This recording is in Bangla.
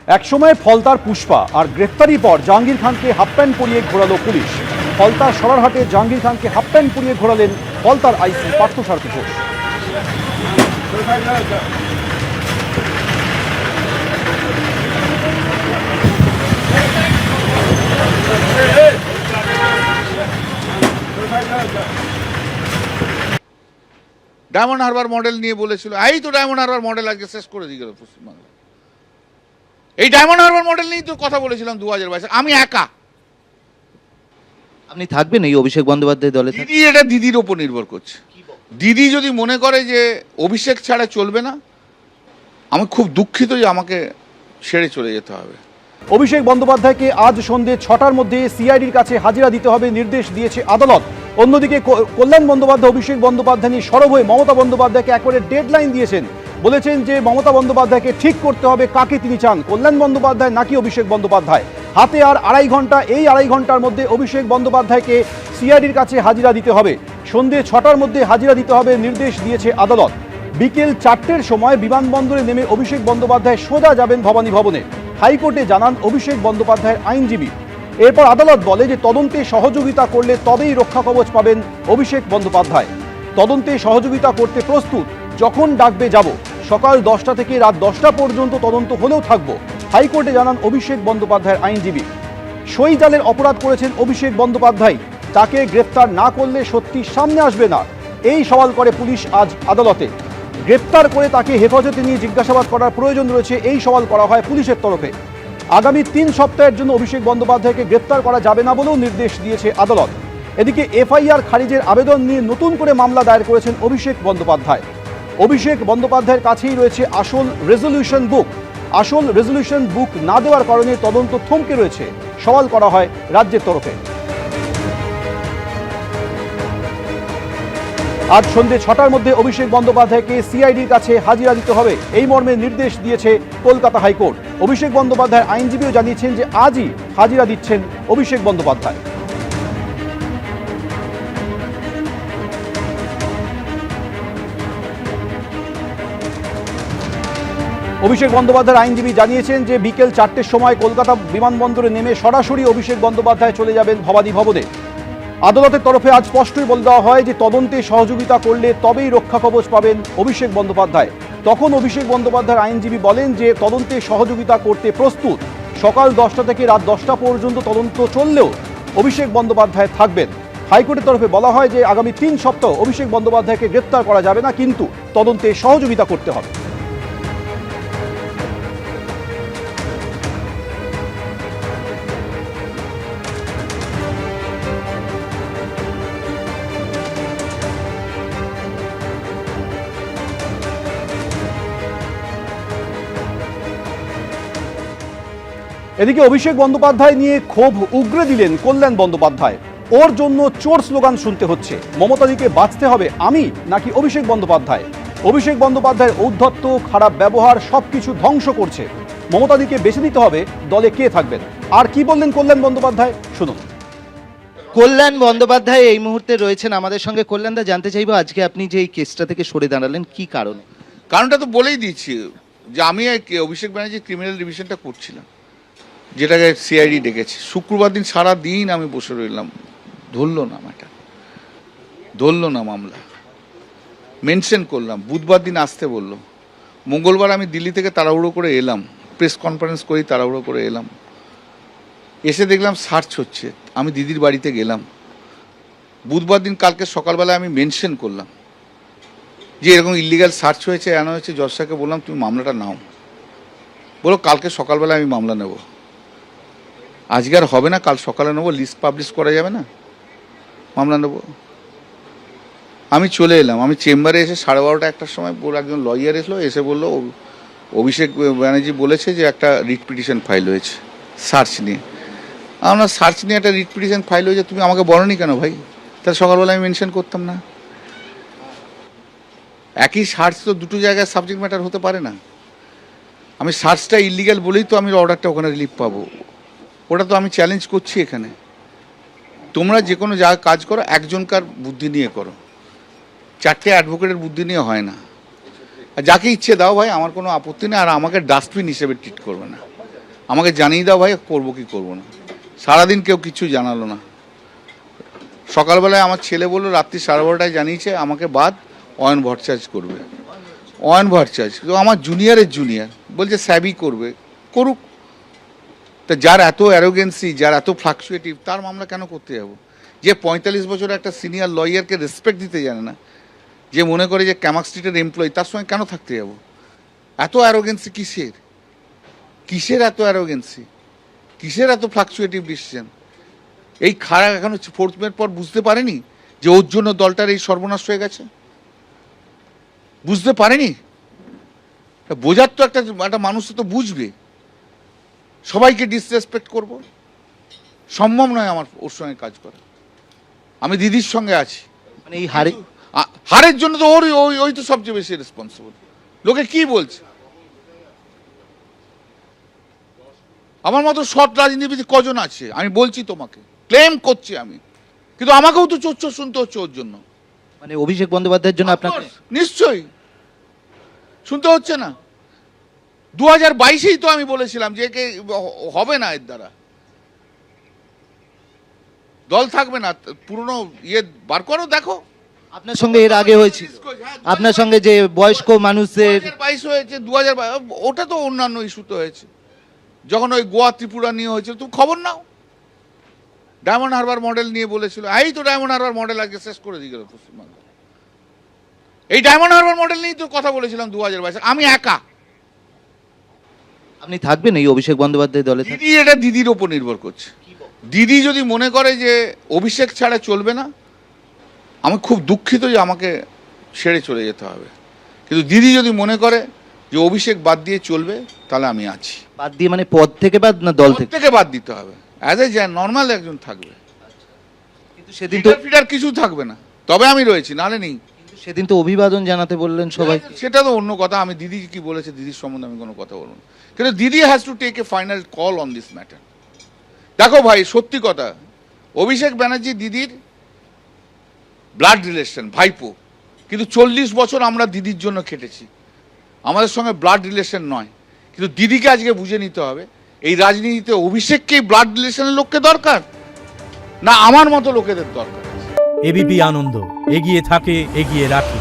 একসময় ফলতার পুষ্পা আর গ্রেফতারির পর জাহাঙ্গীর খানকে হাফ প্যান্ট পরিয়ে ঘোরালো পুলিশ। ফলতার সরারহাটে জাহাঙ্গীর খানকে হাফ প্যান্ট পরিয়ে ঘোরালেন ফলতার আইসি পার্থসারথী ঘোষ। ডায়মন্ড হারবার মডেল নিয়ে বলেছিল, এই তো ডায়মন্ড হারবার মডেল আজকে শেষ করে দিয়ে গেল পশ্চিমবাংলা। এই ডায়মন্ড হারবার মডেল নিয়েই তো কথা বলেছিলাম 2022। আমি একা। আপনি থাকবেন এই অভিষেক বন্দ্যোপাধ্যায় দলে? দিদি এটা দিদির ওপর নির্ভর করছে। দিদি যদি মনে করে যে অভিষেক ছাড়া চলবে না, আমি খুব দুঃখিত যে আমাকে ছেড়ে চলে যেতে হবে। অভিষেক বন্দ্যোপাধ্যায়কে আজ সন্ধ্যে 6টার মধ্যে সিআইডির কাছে হাজিরা দিতে হবে নির্দেশ দিয়েছে আদালত। অন্যদিকে কল্যাণ বন্দ্যোপাধ্যায় অভিষেক বন্দ্যোপাধ্যায় নিয়ে সরব হয়ে মমতা বন্দ্যোপাধ্যায়কে একবারে ডেডলাইন দিয়েছেন। বলেছেন যে মমতা বন্দ্যোপাধ্যায়কে ঠিক করতে হবে কাকে তিনি চান, কল্যাণ বন্দ্যোপাধ্যায় নাকি অভিষেক বন্দ্যোপাধ্যায়। হাতে আর আড়াই ঘন্টা, এই আড়াই ঘন্টার মধ্যে অভিষেক বন্দ্যোপাধ্যায়কে সিআইডির কাছে হাজিরা দিতে হবে। সন্ধ্যে 6টার মধ্যে হাজিরা দিতে হবে নির্দেশ দিয়েছে আদালত। বিকেল 4টের সময় বিমানবন্দরে নেমে অভিষেক বন্দ্যোপাধ্যায় সোজা যাবেন ভবানী ভবনে। হাইকোর্টে জানান অভিষেক বন্দ্যোপাধ্যায়ের আইনজীবী। এরপর আদালত বলে যে তদন্তে সহযোগিতা করলে তবেই রক্ষা কবচ পাবেন অভিষেক বন্দ্যোপাধ্যায়। তদন্তে সহযোগিতা করতে প্রস্তুত, যখন ডাকবে যাব। সকাল 10টা থেকে রাত 10টা পর্যন্ত তদন্ত হলেও থাকব, হাইকোর্টে জানান অভিষেক বন্দ্যোপাধ্যায়ের আইনজীবী। সই জালের অপরাধ করেছেন অভিষেক বন্দ্যোপাধ্যায়, তাকে গ্রেফতার না করলে সত্যি সামনে আসবে না, এই সওয়াল করে পুলিশ আজ আদালতে। গ্রেপ্তার করে তাকে হেফাজতে নিয়ে জিজ্ঞাসাবাদ করার প্রয়োজন রয়েছে, এই সওয়াল করা হয় পুলিশের তরফে। আগামী 3 সপ্তাহের জন্য অভিষেক বন্দ্যোপাধ্যায়কে গ্রেপ্তার করা যাবে না বলেও নির্দেশ দিয়েছে আদালত। এদিকে এফআইআর খারিজের আবেদন নিয়ে নতুন করে মামলা দায়ের করেছেন অভিষেক বন্দ্যোপাধ্যায়। অভিষেক বন্দ্যোপাধ্যায়ের কাছেই রয়েছে আসল রেজলিউশন বুক। আসল রেজলিউশন বুক না দেওয়ার কারণে তদন্ত থমকে রয়েছে, সওয়াল করা হয় রাজ্যের তরফে। আজ সন্ধ্যে 6টার মধ্যে অভিষেক বন্দ্যোপাধ্যায়কে সিআইডির কাছে হাজিরা দিতে হবে, এই মর্মে নির্দেশ দিয়েছে কলকাতা হাইকোর্ট। অভিষেক বন্দ্যোপাধ্যায়ের আইনজীবীও জানিয়েছেন যে আজই হাজিরা দিচ্ছেন অভিষেক বন্দ্যোপাধ্যায়। অভিষেক বন্দ্যোপাধ্যায়ের আইনজীবী জানিয়েছেন যে বিকেল 4টের সময় কলকাতা বিমানবন্দরে নেমে সরাসরি অভিষেক বন্দ্যোপাধ্যায় চলে যাবেন ভবানী ভবনে। আদালতের তরফে আজ স্পষ্টই বলে দেওয়া হয় যে তদন্তে সহযোগিতা করলে তবেই রক্ষা কবচ পাবেন অভিষেক বন্দ্যোপাধ্যায়। তখন অভিষেক বন্দ্যোপাধ্যায়ের আইনজীবী বলেন যে তদন্তে সহযোগিতা করতে প্রস্তুত, সকাল 10টা থেকে রাত 10টা পর্যন্ত তদন্ত চললেও অভিষেক বন্দ্যোপাধ্যায় থাকবেন। হাইকোর্টের তরফে বলা হয় যে আগামী 3 সপ্তাহ অভিষেক বন্দ্যোপাধ্যায়কে গ্রেপ্তার করা যাবে না, কিন্তু তদন্তে সহযোগিতা করতে হবে। এদিকে অভিষেক বন্দ্যোপাধ্যায় নিয়ে ক্ষোভ উগরে দিলেন কল্যাণ বন্দ্যোপাধ্যায়। ওর জন্য চোর স্লোগান শুনতে হচ্ছে, মমতাদিকে বাঁচতে হবে আমি নাকি অভিষেক বন্দ্যোপাধ্যায়। অভিষেক বন্দ্যোপাধ্যায়ের ঔদ্ধত্য, খারাপ ব্যবহার সবকিছু ধ্বংস করছে। মমতাদিকে বেছে দিতে হবে, দলে কে থাকবেন। আর কি বললেন কল্যাণ বন্দ্যোপাধ্যায়, শুনুন। কল্যাণ বন্দ্যোপাধ্যায় এই মুহূর্তে রয়েছেন আমাদের সঙ্গে। কল্যাণদা, জানতে চাইবো আজকে আপনি যে এই কেসটা থেকে সরে দাঁড়ালেন, কি কারণে? কারণটা তো বলেই দিচ্ছি যে আমি অভিষেক ব্যানার্জি ক্রিমিনাল ডিভিশনটা করছিলাম, যেটাকে সিআইডি ডেকেছে। শুক্রবার দিন সারা দিন আমি বসে রইলাম, ধরলো না ম্যাটার, ধরলো না মামলা, মেনশন করলাম। বুধবার দিন আসতে বললো, মঙ্গলবার আমি দিল্লি থেকে তাড়াহুড়ো করে এলাম, প্রেস কনফারেন্স করি, তাড়াহুড়ো করে এলাম। এসে দেখলাম সার্চ হচ্ছে, আমি দিদির বাড়িতে গেলাম। বুধবার দিন কালকে সকালবেলায় আমি মেনশন করলাম যে এরকম ইলিগাল সার্চ হয়েছে, আনা হয়েছে। জজসাকে বললাম তুমি মামলাটা নাও, বলো কালকে সকালবেলা আমি মামলা নেব। আজকে আর হবে না, কাল সকালে নেবো, লিস্ট পাবলিশ করা যাবে না, মামলা নেব। আমি চলে এলাম। আমি চেম্বারে এসে 12:30 একটার সময় একজন লয়ার এসলো, এসে বললো অভিষেক ব্যানার্জি বলেছে যে একটা রিট পিটিশন ফাইল হয়েছে সার্চ নিয়ে। আমরা সার্চ নিয়ে একটা রিট পিটিশন ফাইল হয়েছে, তুমি আমাকে বলোনি কেন ভাই? তাহলে সকালবেলা আমি মেনশন করতাম না। একই সার্চ তো দুটো জায়গায় সাবজেক্ট ম্যাটার হতে পারে না। আমি সার্চটা ইলিগাল বলেই তো আমি অর্ডারটা ওখানে রিলিফ পাবো, ওটা তো আমি চ্যালেঞ্জ করছি এখানে। তোমরা যে কোনো জায়গায় কাজ করো একজনকার বুদ্ধি নিয়ে করো, 4টে অ্যাডভোকেটের বুদ্ধি নিয়ে হয় না। আর যাকে ইচ্ছে দাও ভাই, আমার কোনো আপত্তি নেই। আর আমাকে ডাস্টবিন হিসেবে ট্রিট করবে না। আমাকে জানিয়ে দাও ভাই, করবো কি করবো না। সারাদিন কেউ কিছু জানালো না। সকালবেলায় আমার ছেলে বললো রাত্রি 12:30টায় জানিয়েছে আমাকে বাদ অয়ন ভট্টাচার্য করবে। অয়ন ভট্টাচার্য আমার জুনিয়রের জুনিয়র, বলছে স্যাবি করবে, করুক। তা যার এত অ্যারোগেন্সি, যার এত ফ্লাকচুয়েটিভ, তার মামলা কেন করতে যাবো? যে 45 বছর একটা সিনিয়র লয়ারকে রেসপেক্ট দিতে জানে না, যে মনে করে যে ক্যামাক স্ট্রিটের এমপ্লয়ি, তার সঙ্গে কেন থাকতে যাবো? এত অ্যারোগেন্সি কিসের? কিসের এত অ্যারোগেন্সি? কিসের এত ফ্লাকচুয়েটিভ ডিসিশন? এই খাড়া এখনো 4th মের পর বুঝতে পারেনি যে ওর জন্য দলটার এই সর্বনাশ হয়ে গেছে? বুঝতে পারেনি? বোঝার তো একটা মানুষ তো বুঝবে। সবাইকে ডিসরেসপেক্ট করব, সম্ভব নয় আমার ওর সঙ্গে কাজ করা। আমি দিদির সঙ্গে আছি, মানে এই হারে হারের জন্য তো ওই তো সবচেয়ে বেশি রেসপন্সিবল। লোকে কি বলছে? আমার মতো সৎ রাজনীতিবিদ কজন আছে? আমি বলছি তোমাকে, ক্লেম করছি আমি, কিন্তু আমাকেও তো চোর শুনতে হচ্ছে ওর জন্য। মানে অভিষেক বন্দ্যোপাধ্যায়ের জন্য আপনাকে নিশ্চয়ই শুনতে হচ্ছে না। 2022-এই তো আমি বলেছিলাম যে একে হবে না, এর দ্বারা দল থাকবে না। পুরনো বার করো, দেখো। আপনার সঙ্গে এর আগে হয়েছিল, আপনার সঙ্গে যে বয়স্ক মানুষদের 2022 হয়েছে, 2022 ওটা তো অন্যান্য ইস্যুতে হয়েছে। যখন ওই গোয়া ত্রিপুরা নিয়ে হয়েছিল, তুমি খবর নাও। ডায়মন্ড হারবার মডেল নিয়ে বলেছিল, এই তো ডায়মন্ড হারবার মডেল আজকে শেষ করে দিয়ে গেল পশ্চিমবঙ্গ। এই ডায়মন্ড হারবার মডেল নিয়েই তো কথা বলেছিলাম 2022, আমি একা। আপনি থাকবেন এই অভিষেক বন্দ্যোপাধ্যায় দলে? দিদি, এটা দিদির ওপর নির্ভর করছে। দিদি যদি মনে করে যে অভিষেক ছাড়া চলবে না, আমি খুব দুঃখিত যে আমাকে ছেড়ে চলে যেতে হবে। কিন্তু দিদি যদি মনে করে যে অভিষেক বাদ দিয়ে চলবে, তাহলে আমি আছি। বাদ দিয়ে মানে পদ থেকে বাদ না দল থেকে? থেকে বাদ দিতে হবে। অ্যাজ এ নর্মাল একজন থাকবে, কিন্তু সেদিন তো ফিডার কিছু থাকবে না, তবে আমি রয়েছি, নাহলে নেই। সেদিন তো অভিবাদন জানাতে বললেন সবাই। সেটা তো অন্য কথা। আমি দিদি কি বলেছে, দিদির সম্বন্ধে আমি কোনো কথা বলবো না। কিন্তু দিদি has to take a final call on this matter. দেখো ভাই, সত্যি কথা, অভিষেক ব্যানার্জি দিদির ব্লাড রিলেশন, ভাইপো। কিন্তু 40 বছর আমরা দিদির জন্য খেটেছি, আমাদের সঙ্গে ব্লাড রিলেশন নয়। কিন্তু দিদিকে আজকে বুঝে নিতে হবে, এই রাজনীতিতে অভিষেককেই ব্লাড রিলেশনের লোককে দরকার, না আমার মতো লোকেদের দরকার। এবিপি আনন্দ এগিয়ে থাকে, এগিয়ে রাখে।